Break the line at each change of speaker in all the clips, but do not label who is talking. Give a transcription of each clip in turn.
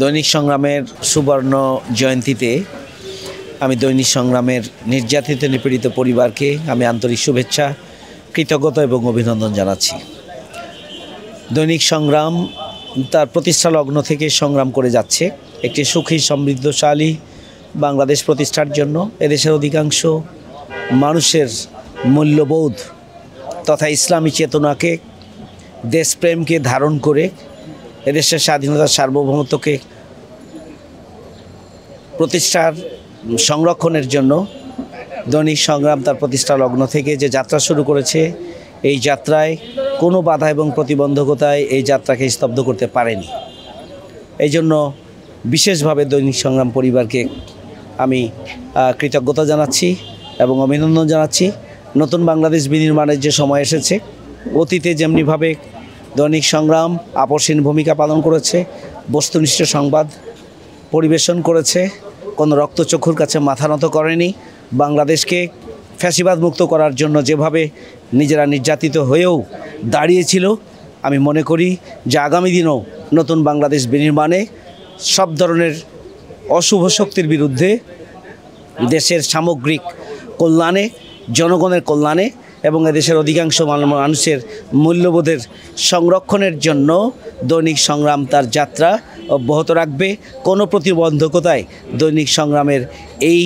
দৈনিক সংগ্রামের সুবর্ণ জয়ন্তীতে আমি দৈনিক সংগ্রামের নির্যাতিত নিপীড়িত পরিবারকে আমি আন্তরিক শুভেচ্ছা, কৃতজ্ঞতা এবং অভিনন্দন জানাচ্ছি। দৈনিক সংগ্রাম তার প্রতিষ্ঠা লগ্ন থেকে সংগ্রাম করে যাচ্ছে একটি সুখী সমৃদ্ধশালী বাংলাদেশ প্রতিষ্ঠার জন্য। এদেশের অধিকাংশ মানুষের মূল্যবোধ তথা ইসলামী চেতনাকে, দেশপ্রেমকে ধারণ করে এদেশের স্বাধীনতার সার্বভৌমত্বকে প্রতিষ্ঠার সংরক্ষণের জন্য দৈনিক সংগ্রাম তার প্রতিষ্ঠা লগ্ন থেকে যে যাত্রা শুরু করেছে, এই যাত্রায় কোনো বাধা এবং প্রতিবন্ধকতায় এই যাত্রাকে স্তব্ধ করতে পারেনি। এই জন্য বিশেষভাবে দৈনিক সংগ্রাম পরিবারকে আমি কৃতজ্ঞতা জানাচ্ছি এবং অভিনন্দন জানাচ্ছি। নতুন বাংলাদেশ বিনির্মাণের যে সময় এসেছে, অতীতে যেমনিভাবে দৈনিক সংগ্রাম আপসহীন ভূমিকা পালন করেছে, বস্তুনিষ্ঠ সংবাদ পরিবেশন করেছে, কোনো রক্তচক্ষুর কাছে মাথা নত করেনি, বাংলাদেশকে ফ্যাসিবাদ মুক্ত করার জন্য যেভাবে নিজেরা নির্যাতিত হয়েও দাঁড়িয়েছিল, আমি মনে করি যে আগামী দিনেও নতুন বাংলাদেশ বিনির্মাণে সব ধরনের অশুভ শক্তির বিরুদ্ধে দেশের সামগ্রিক কল্যাণে, জনগণের কল্যাণে এবং এদেশের অধিকাংশ মানুষের মূল্যবোধের সংরক্ষণের জন্য দৈনিক সংগ্রাম তার যাত্রা অব্যাহত রাখবে। কোনো প্রতিবন্ধকতায় দৈনিক সংগ্রামের এই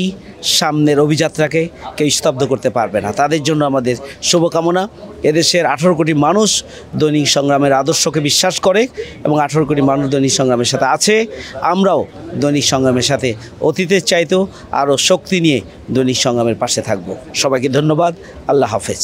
সামনের অভিযাত্রাকে কেউ স্তব্ধ করতে পারবে না। তাদের জন্য আমাদের শুভকামনা। এদেশের 18 কোটি মানুষ দৈনিক সংগ্রামের আদর্শকে বিশ্বাস করে এবং 18 কোটি মানুষ দৈনিক সংগ্রামের সাথে আছে। আমরাও দৈনিক সংগ্রামের সাথে অতীতের চাইতেও আরও শক্তি নিয়ে দৈনিক সংগ্রামের পাশে থাকব। সবাইকে ধন্যবাদ। আল্লাহ হাফেজ।